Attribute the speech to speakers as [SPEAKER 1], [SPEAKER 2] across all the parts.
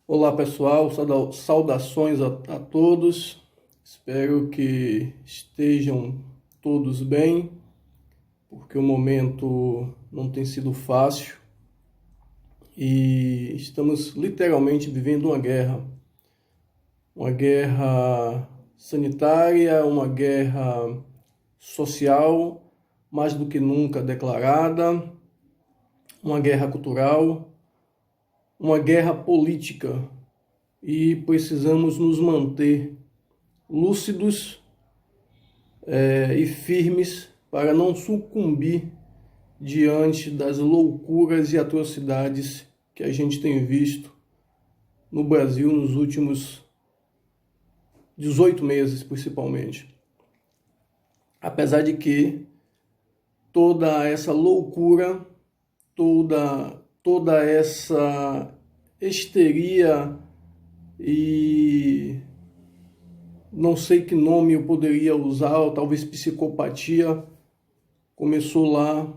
[SPEAKER 1] Olá pessoal, saudações a todos. Espero que estejam todos bem, porque o momento não tem sido fácil e estamos literalmente vivendo uma guerra sanitária, uma guerra social, mais do que nunca declarada, uma guerra cultural, uma guerra política e precisamos nos manter lúcidos e firmes para não sucumbir diante das loucuras e atrocidades que a gente tem visto no Brasil nos últimos 18 meses, principalmente. Apesar de que toda essa loucura, toda essa histeria e não sei que nome eu poderia usar, ou talvez psicopatia, começou lá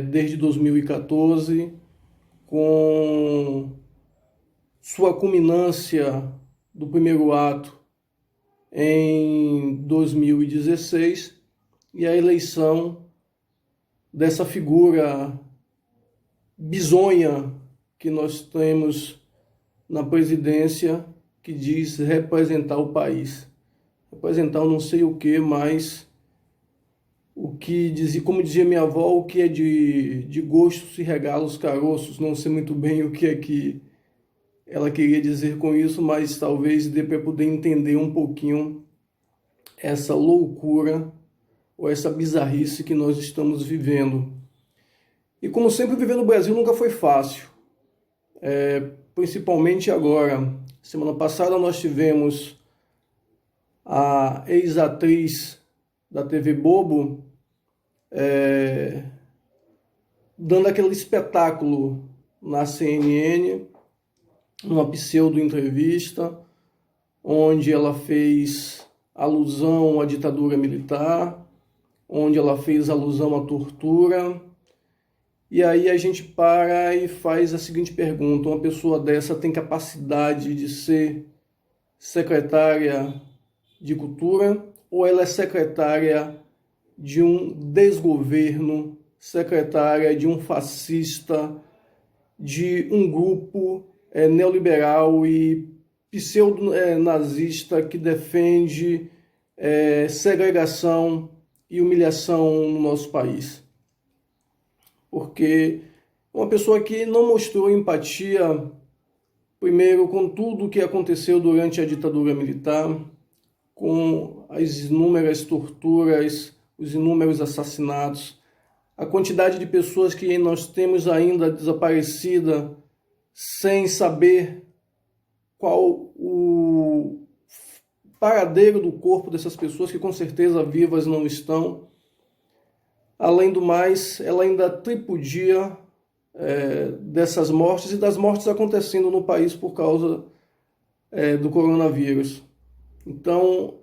[SPEAKER 1] desde 2014, com sua culminância do primeiro ato em 2016 e a eleição dessa figura bizonha que nós temos na presidência, que diz representar o país. Representar eu não sei o que, mas o que dizia, como dizia minha avó, o que é de gosto se regala os caroços. Não sei muito bem o que é que ela queria dizer com isso, mas talvez dê para poder entender um pouquinho essa loucura ou essa bizarrice que nós estamos vivendo. E como sempre, viver no Brasil nunca foi fácil, principalmente agora. Semana passada nós tivemos a ex-atriz da TV Bobo dando aquele espetáculo na CNN, numa pseudo-entrevista, onde ela fez alusão à ditadura militar, onde ela fez alusão à tortura. E aí a gente para e faz a seguinte pergunta: uma pessoa dessa tem capacidade de ser secretária de cultura ou ela é secretária de um desgoverno, secretária de um fascista, de um grupo neoliberal e pseudo-nazista que defende segregação e humilhação no nosso país? Porque uma pessoa que não mostrou empatia, primeiro, com tudo o que aconteceu durante a ditadura militar, com as inúmeras torturas, os inúmeros assassinatos, a quantidade de pessoas que nós temos ainda desaparecida sem saber qual o paradeiro do corpo dessas pessoas, que com certeza vivas não estão. Além do mais, ela ainda tripudia dessas mortes e das mortes acontecendo no país por causa do coronavírus. Então,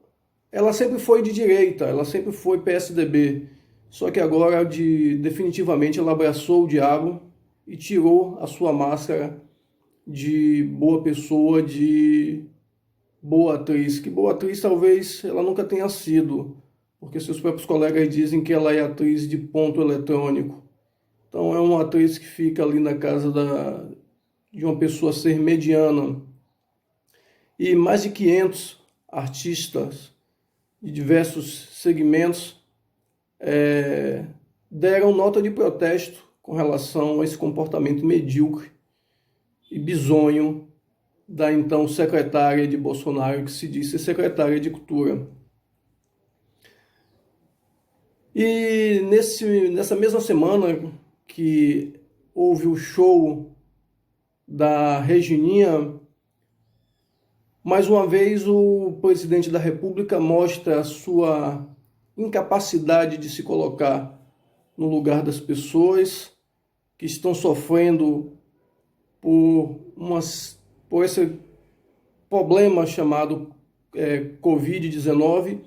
[SPEAKER 1] ela sempre foi de direita, ela sempre foi PSDB, só que agora definitivamente ela abraçou o diabo e tirou a sua máscara de boa pessoa, de boa atriz, que boa atriz talvez ela nunca tenha sido, porque seus próprios colegas dizem que ela é atriz de ponto eletrônico. Então é uma atriz que fica ali na casa de uma pessoa ser mediana. E mais de 500 artistas de diversos segmentos deram nota de protesto com relação a esse comportamento medíocre e bizonho da então secretária de Bolsonaro, que se disse secretária de Cultura. E nessa mesma semana que houve o show da Regininha, mais uma vez o presidente da República mostra a sua incapacidade de se colocar no lugar das pessoas que estão sofrendo por esse problema chamado Covid-19,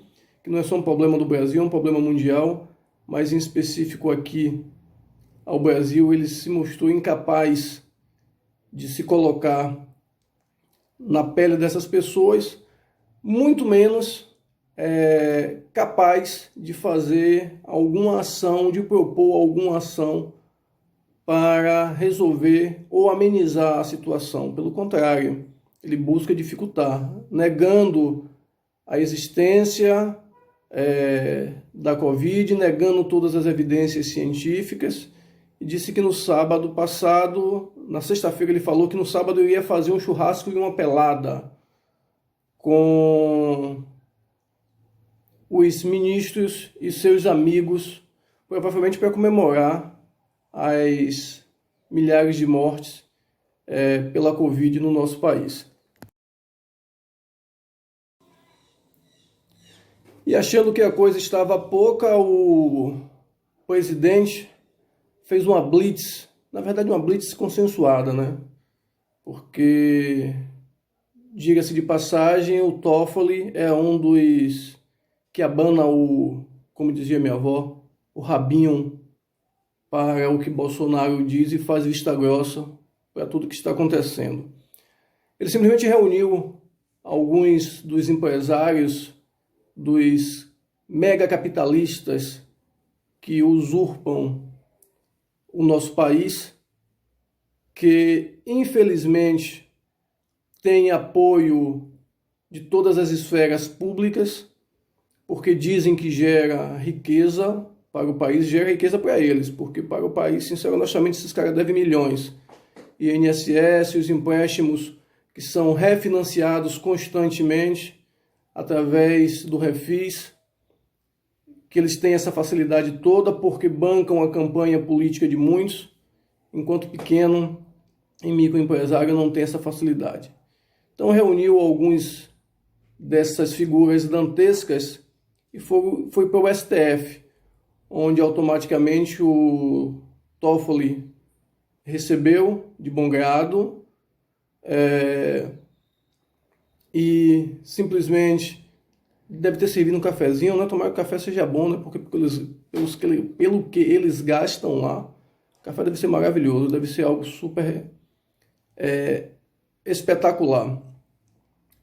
[SPEAKER 1] que não é só um problema do Brasil, é um problema mundial, mas em específico aqui ao Brasil ele se mostrou incapaz de se colocar na pele dessas pessoas, muito menos capaz de fazer alguma ação, de propor alguma ação para resolver ou amenizar a situação. Pelo contrário, ele busca dificultar, negando a existência da Covid, negando todas as evidências científicas, e disse que no sábado passado, na sexta-feira, ele falou que no sábado eu ia fazer um churrasco e uma pelada com os ministros e seus amigos, provavelmente para comemorar as milhares de mortes pela Covid no nosso país. E achando que a coisa estava pouca, o presidente fez uma blitz, na verdade uma blitz consensuada, né? Porque, diga-se de passagem, o Toffoli é um dos que abana como dizia minha avó, o rabinho para o que Bolsonaro diz e faz vista grossa para tudo que está acontecendo. Ele simplesmente reuniu alguns dos empresários, dos megacapitalistas que usurpam o nosso país, que infelizmente tem apoio de todas as esferas públicas, porque dizem que gera riqueza para o país, gera riqueza para eles, porque para o país, sinceramente, esses caras devem milhões. E INSS, os empréstimos que são refinanciados constantemente através do Refis, que eles têm essa facilidade toda porque bancam a campanha política de muitos, enquanto pequeno e microempresário não tem essa facilidade. Então reuniu alguns dessas figuras dantescas e foi para o STF, onde automaticamente o Toffoli recebeu de bom grado e simplesmente deve ter servido um cafezinho, né? Tomara que o café seja bom, né? Porque pelo que eles gastam lá, o café deve ser maravilhoso, deve ser algo super espetacular.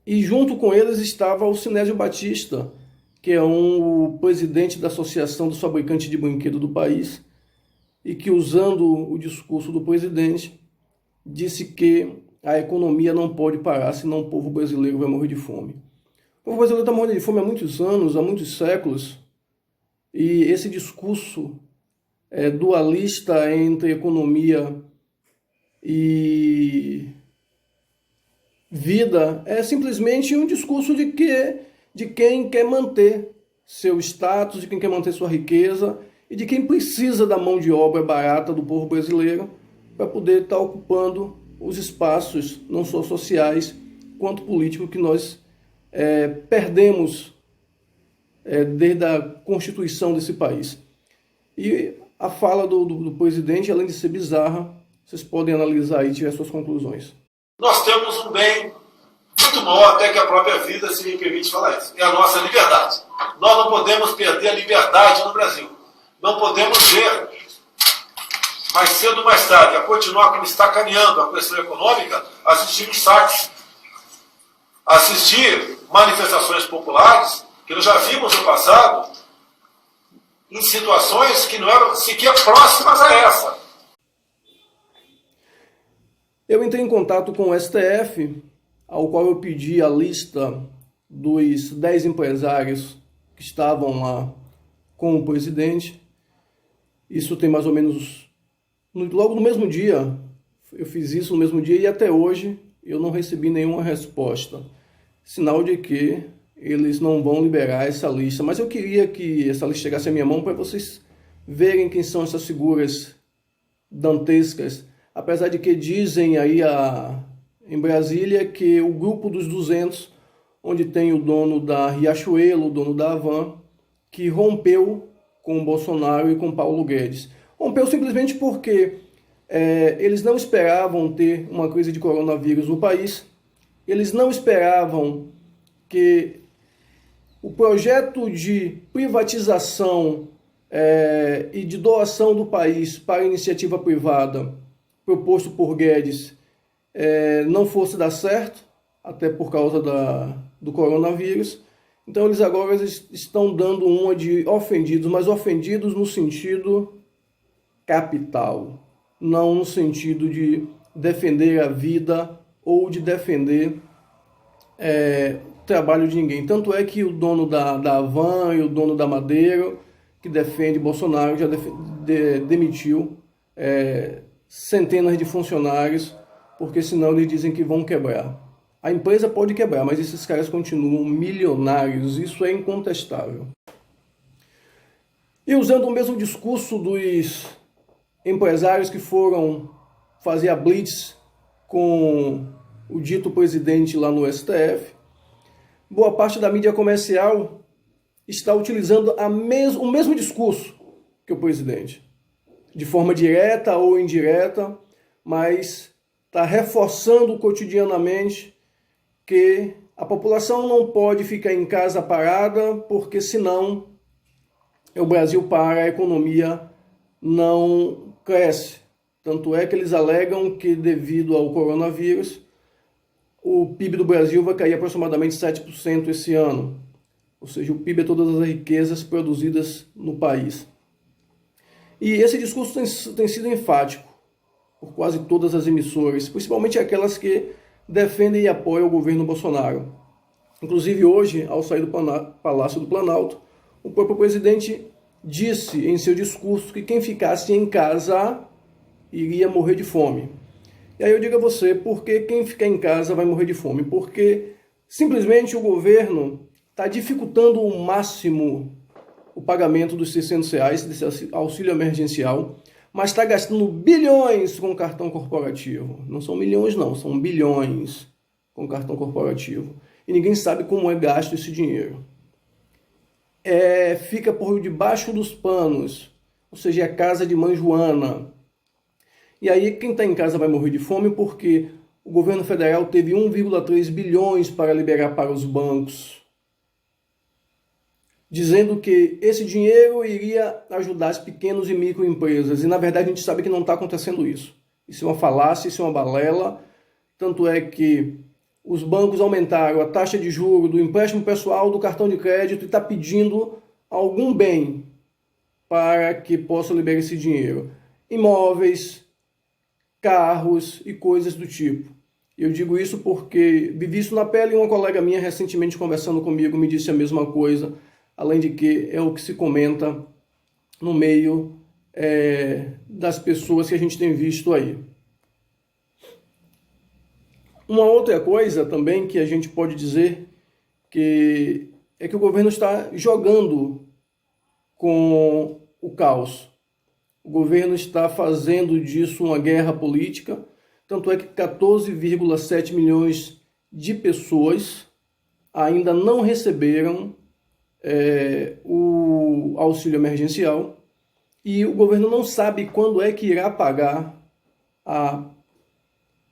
[SPEAKER 1] E junto com eles estava o Sinésio Batista, que é o presidente da Associação dos Fabricantes de Brinquedos do país, e que, usando o discurso do presidente, disse que a economia não pode parar, senão o povo brasileiro vai morrer de fome. O povo brasileiro está morrendo de fome há muitos anos, há muitos séculos, e esse discurso dualista entre economia e vida é simplesmente um discurso de quem quer manter seu status, de quem quer manter sua riqueza e de quem precisa da mão de obra barata do povo brasileiro para poder estar ocupando os espaços, não só sociais, quanto políticos, que nós perdemos desde a constituição desse país. E a fala do presidente, além de ser bizarra, vocês podem analisar aí e tirar suas conclusões.
[SPEAKER 2] Nós temos um bem muito maior até que a própria vida, se me permite falar isso. É a nossa liberdade. Nós não podemos perder a liberdade no Brasil. Não podemos ver, mais cedo ou mais tarde, a continuar como está caminhando a questão econômica, assistir saques, assistir manifestações populares, que nós já vimos no passado, em situações que não eram sequer próximas a essa.
[SPEAKER 1] Eu entrei em contato com o STF, ao qual eu pedi a lista dos 10 empresários que estavam lá com o presidente. Isso tem mais ou menos... Logo no mesmo dia, eu fiz isso no mesmo dia e até hoje eu não recebi nenhuma resposta. Sinal de que eles não vão liberar essa lista. Mas eu queria que essa lista chegasse à minha mão para vocês verem quem são essas figuras dantescas. Apesar de que dizem aí em Brasília que o grupo dos 200, onde tem o dono da Riachuelo, o dono da Havan, que rompeu com o Bolsonaro e com Paulo Guedes. Rompeu simplesmente porque eles não esperavam ter uma crise de coronavírus no país, eles não esperavam que o projeto de privatização e de doação do país para a iniciativa privada proposto por Guedes não fosse dar certo, até por causa do coronavírus. Então eles agora estão dando uma de ofendidos, mas ofendidos no sentido capital, não no sentido de defender a vida ou de defender o trabalho de ninguém. Tanto é que o dono da Havan e o dono da Madeira, que defende Bolsonaro, já demitiu centenas de funcionários, porque senão eles dizem que vão quebrar. A empresa pode quebrar, mas esses caras continuam milionários, isso é incontestável. E usando o mesmo discurso dos empresários que foram fazer a blitz com o dito presidente lá no STF, boa parte da mídia comercial está utilizando o mesmo discurso que o presidente, de forma direta ou indireta, mas está reforçando cotidianamente que a população não pode ficar em casa parada, porque senão o Brasil para, a economia não cresce. Tanto é que eles alegam que devido ao coronavírus, o PIB do Brasil vai cair aproximadamente 7% esse ano. Ou seja, o PIB é todas as riquezas produzidas no país. E esse discurso tem sido enfático por quase todas as emissoras, principalmente aquelas que defendem e apoiam o governo Bolsonaro. Inclusive hoje, ao sair do Palácio do Planalto, o próprio presidente disse em seu discurso que quem ficasse em casa iria morrer de fome. E aí eu digo a você, por que quem ficar em casa vai morrer de fome? Porque simplesmente o governo está dificultando ao máximo o pagamento dos R$600 desse auxílio emergencial, mas está gastando bilhões com cartão corporativo. Não são milhões não, são bilhões com cartão corporativo. E ninguém sabe como é gasto esse dinheiro. Fica por debaixo dos panos, ou seja, é a casa de mãe Joana. E aí quem está em casa vai morrer de fome porque o governo federal teve 1,3 bilhões para liberar para os bancos, dizendo que esse dinheiro iria ajudar as pequenas e microempresas. E na verdade a gente sabe que não está acontecendo isso. Isso é uma falácia, isso é uma balela. Tanto é que os bancos aumentaram a taxa de juros do empréstimo pessoal, do cartão de crédito e está pedindo algum bem para que possa liberar esse dinheiro. Imóveis, carros e coisas do tipo. Eu digo isso porque vivi isso na pele e uma colega minha recentemente conversando comigo me disse a mesma coisa. Além de que é o que se comenta no meio das pessoas que a gente tem visto aí. Uma outra coisa também que a gente pode dizer é que o governo está jogando com o caos. O governo está fazendo disso uma guerra política, tanto é que 14,7 milhões de pessoas ainda não receberam o auxílio emergencial e o governo não sabe quando é que irá pagar a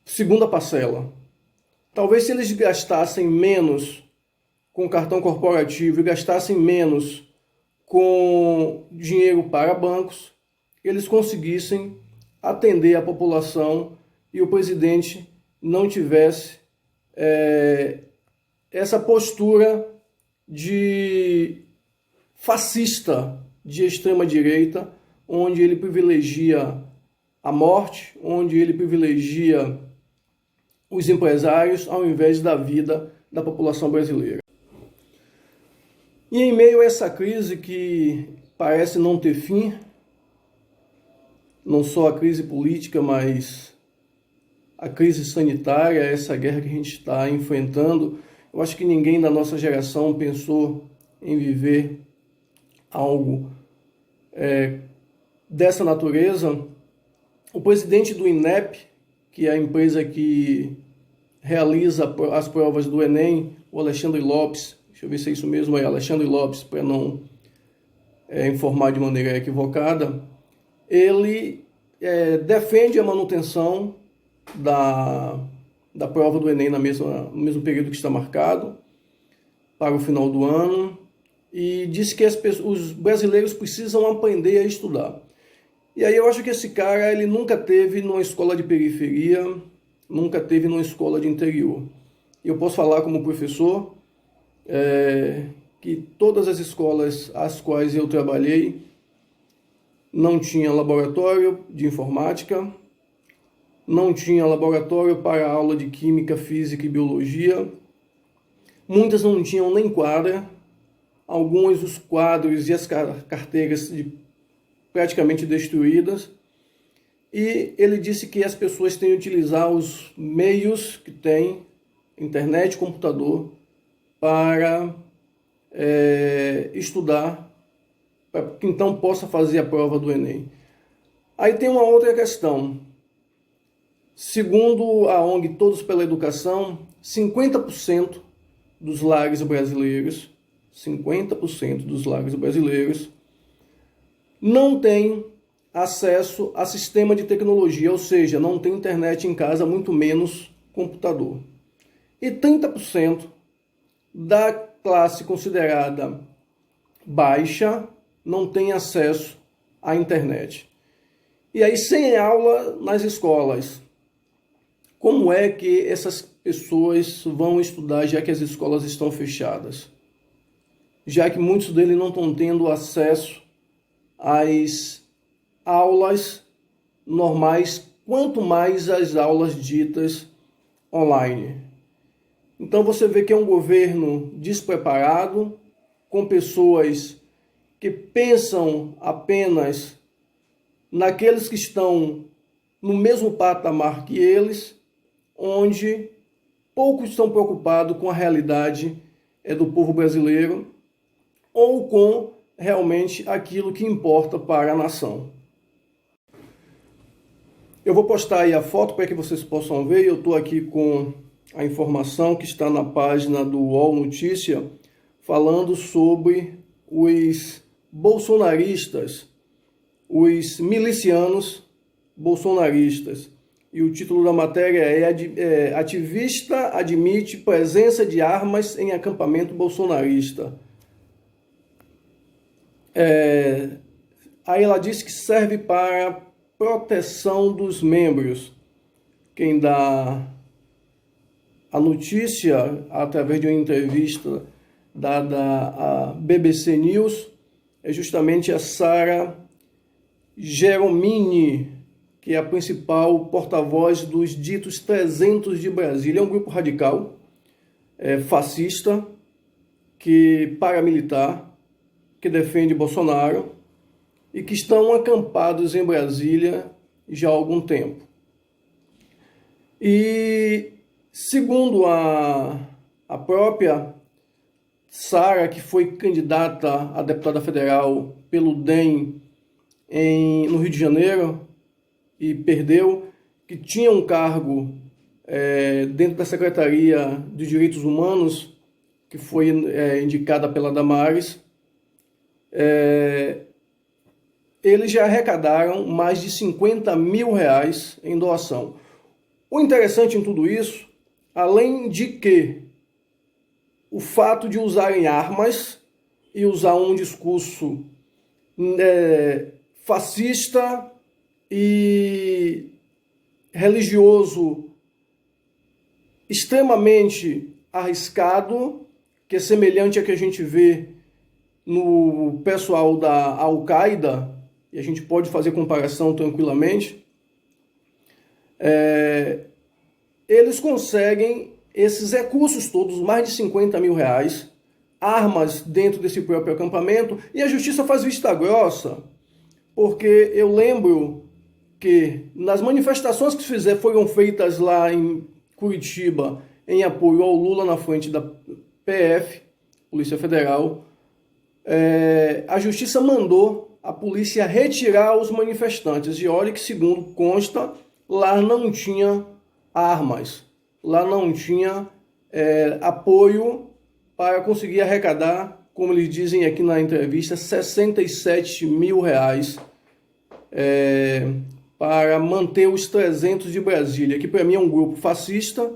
[SPEAKER 1] segunda parcela. Talvez se eles gastassem menos com cartão corporativo e gastassem menos com dinheiro para bancos, eles conseguissem atender a população e o presidente não tivesse essa postura de fascista de extrema-direita, onde ele privilegia a morte, onde ele privilegia os empresários ao invés da vida da população brasileira. E em meio a essa crise que parece não ter fim, não só a crise política, mas a crise sanitária, essa guerra que a gente está enfrentando, eu acho que ninguém da nossa geração pensou em viver algo dessa natureza. O presidente do INEP, que é a empresa que realiza as provas do Enem, o Alexandre Lopes, deixa eu ver se é isso mesmo, Alexandre Lopes, para não informar de maneira equivocada, ele defende a manutenção da prova do Enem no mesmo período que está marcado para o final do ano e diz que os brasileiros precisam aprender a estudar. E aí eu acho que esse cara ele nunca teve numa escola de periferia, nunca teve numa escola de interior. Eu posso falar como professor que todas as escolas às quais eu trabalhei não tinha laboratório de informática, não tinha laboratório para aula de química, física e biologia. Muitas não tinham nem quadra, alguns os quadros e as carteiras praticamente destruídas. E ele disse que as pessoas têm que utilizar os meios que têm, internet, computador, para estudar, para que então possa fazer a prova do Enem. Aí tem uma outra questão. Segundo a ONG Todos pela Educação, 50% dos lares brasileiros, 50% dos lares brasileiros não têm acesso a sistema de tecnologia, ou seja, não tem internet em casa, muito menos computador. E 30% da classe considerada baixa não tem acesso à internet. E aí, sem aula nas escolas, como é que essas pessoas vão estudar, já que as escolas estão fechadas? Já que muitos deles não estão tendo acesso às aulas normais, quanto mais as aulas ditas online. Então você vê que é um governo despreparado, com pessoas que pensam apenas naqueles que estão no mesmo patamar que eles, onde poucos estão preocupados com a realidade do povo brasileiro ou com realmente aquilo que importa para a nação. Eu vou postar aí a foto para que vocês possam ver. Eu estou aqui com a informação que está na página do UOL Notícia, falando sobre os bolsonaristas, os milicianos bolsonaristas. E o título da matéria é Ativista admite presença de armas em acampamento bolsonarista. Aí ela diz que serve para proteção dos membros. Quem dá a notícia através de uma entrevista dada à BBC News é justamente a Sara Geromini, que é a principal porta-voz dos ditos 300 de Brasília. É um grupo radical, fascista, paramilitar, que defende Bolsonaro e que estão acampados em Brasília já há algum tempo. E segundo a própria Sara, que foi candidata a deputada federal pelo DEM no Rio de Janeiro e perdeu, que tinha um cargo dentro da Secretaria de Direitos Humanos, que foi indicada pela Damares, eles já arrecadaram mais de 50 mil reais em doação. O interessante em tudo isso, além de que o fato de usarem armas e usar um discurso fascista e religioso extremamente arriscado, que é semelhante a que a gente vê no pessoal da Al-Qaeda, e a gente pode fazer comparação tranquilamente, eles conseguem esses recursos todos, mais de 50 mil reais, armas dentro desse próprio acampamento, e a justiça faz vista grossa, porque eu lembro que nas manifestações que foram feitas lá em Curitiba, em apoio ao Lula na frente da PF, Polícia Federal, a justiça mandou a polícia retirar os manifestantes. E olha que, segundo consta, lá não tinha armas, lá não tinha apoio para conseguir arrecadar, como eles dizem aqui na entrevista, 67 mil reais para manter os 300 de Brasília, que para mim é um grupo fascista,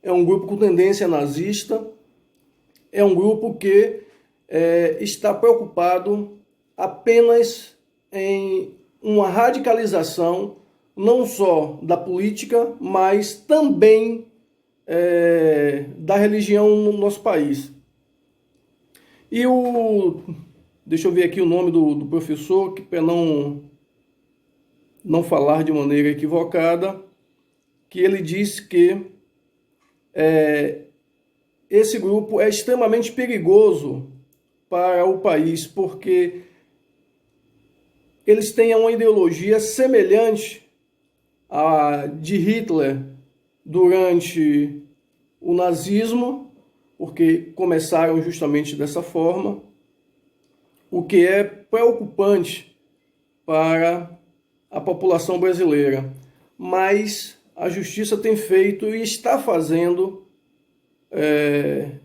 [SPEAKER 1] é um grupo com tendência nazista, é um grupo que está preocupado apenas em uma radicalização não só da política, mas também da religião no nosso país. E deixa eu ver aqui o nome do professor, que para não falar de maneira equivocada, que ele disse que esse grupo é extremamente perigoso para o país, porque eles têm uma ideologia semelhante à de Hitler durante o nazismo, porque começaram justamente dessa forma, o que é preocupante para a população brasileira. Mas a justiça tem feito e está fazendo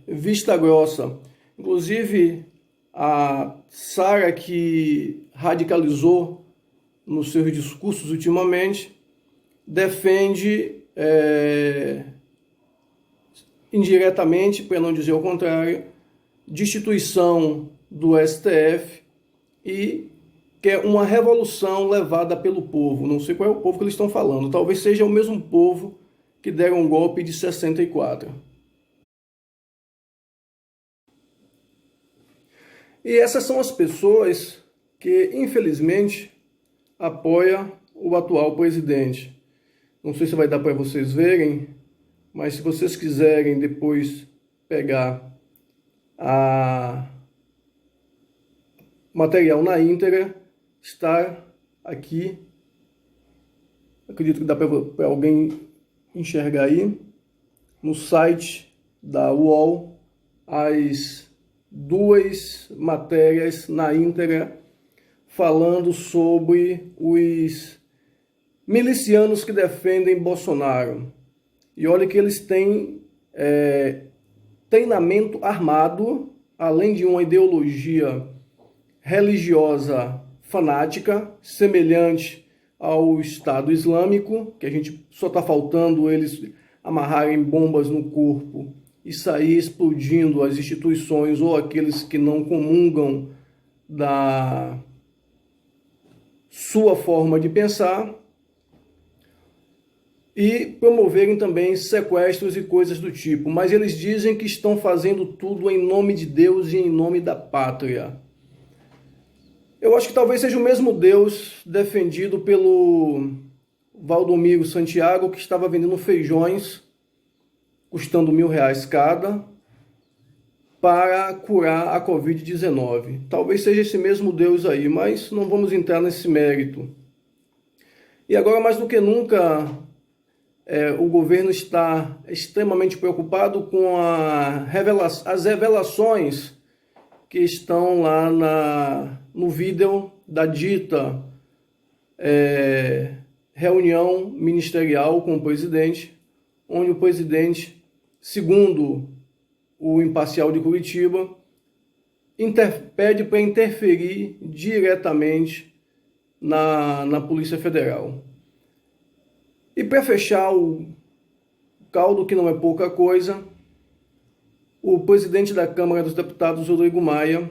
[SPEAKER 1] vista grossa. Inclusive, a Sara, que radicalizou nos seus discursos ultimamente, defende indiretamente, para não dizer o contrário, destituição do STF e quer uma revolução levada pelo povo. Não sei qual é o povo que eles estão falando. Talvez seja o mesmo povo que deram um golpe de 64. E essas são as pessoas que, infelizmente, apoiam o atual presidente. Não sei se vai dar para vocês verem, mas se vocês quiserem depois pegar material na íntegra, está aqui. Acredito que dá para alguém enxergar aí. No site da UOL, as duas matérias na íntegra falando sobre os milicianos que defendem Bolsonaro. E olha que eles têm treinamento armado, além de uma ideologia religiosa fanática, semelhante ao Estado Islâmico, que a gente só está faltando eles amarrarem bombas no corpo e sair explodindo as instituições ou aqueles que não comungam da sua forma de pensar, e promoverem também sequestros e coisas do tipo. Mas eles dizem que estão fazendo tudo em nome de Deus e em nome da pátria. Eu acho que talvez seja o mesmo Deus defendido pelo Valdomiro Santiago, que estava vendendo feijões, custando R$1.000 cada, para curar a Covid-19. Talvez seja esse mesmo Deus aí, mas não vamos entrar nesse mérito. E agora, mais do que nunca, o governo está extremamente preocupado com as revelações que estão lá no vídeo da dita reunião ministerial com o presidente, onde o presidente, segundo o Imparcial de Curitiba, pede para interferir diretamente na Polícia Federal. E para fechar o caldo, que não é pouca coisa, o presidente da Câmara dos Deputados, Rodrigo Maia,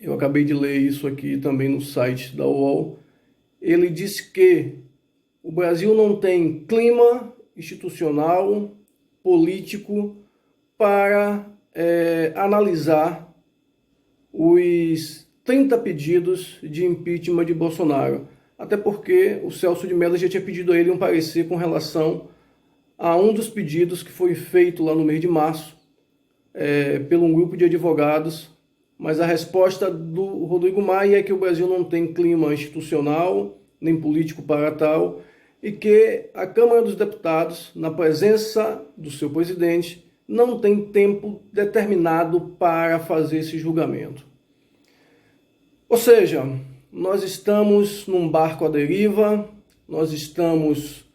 [SPEAKER 1] eu acabei de ler isso aqui também no site da UOL, ele disse que o Brasil não tem clima institucional, político, para analisar os 30 pedidos de impeachment de Bolsonaro. Até porque o Celso de Mello já tinha pedido a ele um parecer com relação a um dos pedidos que foi feito lá no mês de março por um grupo de advogados. Mas a resposta do Rodrigo Maia é que o Brasil não tem clima institucional, nem político para tal, e que a Câmara dos Deputados, na presença do seu presidente, não tem tempo determinado para fazer esse julgamento. Ou seja, nós estamos num barco à deriva, nós estamos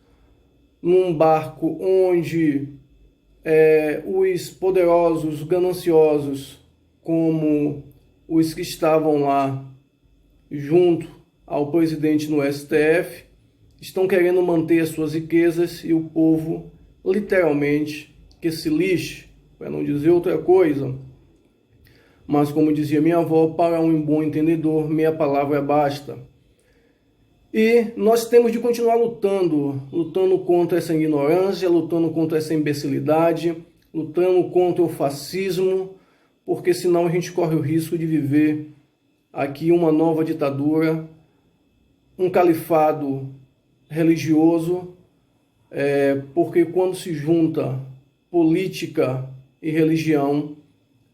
[SPEAKER 1] num barco onde os poderosos, gananciosos, como os que estavam lá junto ao presidente no STF, estão querendo manter as suas riquezas e o povo, literalmente, que se lixe, para não dizer outra coisa. Mas, como dizia minha avó, para um bom entendedor, meia palavra basta. E nós temos de continuar lutando contra essa ignorância, lutando contra essa imbecilidade, lutando contra o fascismo, porque senão a gente corre o risco de viver aqui uma nova ditadura, um califado religioso, porque quando se junta política e religião,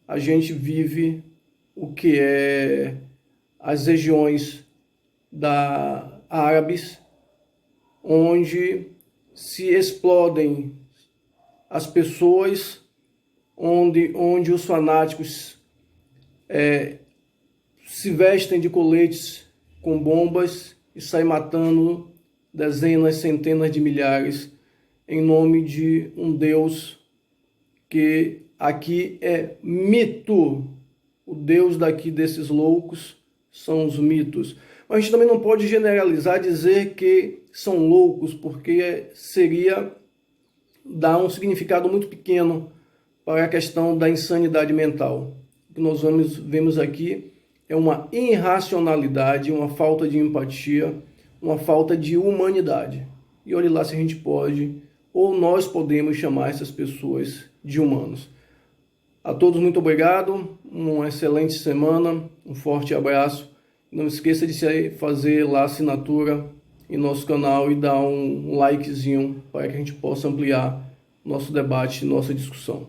[SPEAKER 1] a gente vive o que é as regiões árabes, onde se explodem as pessoas, onde os fanáticos se vestem de coletes com bombas e saem matando dezenas, centenas de milhares em nome de um Deus que aqui é mito. O Deus daqui desses loucos são os mitos. Mas a gente também não pode generalizar, dizer que são loucos, porque seria dar um significado muito pequeno para a questão da insanidade mental. O que nós vemos aqui é uma irracionalidade, uma falta de empatia, uma falta de humanidade. E olhe lá se a gente pode, ou nós podemos chamar essas pessoas de humanos. A todos muito obrigado, uma excelente semana, um forte abraço. Não esqueça de fazer lá a assinatura em nosso canal e dar um likezinho para que a gente possa ampliar nosso debate, nossa discussão.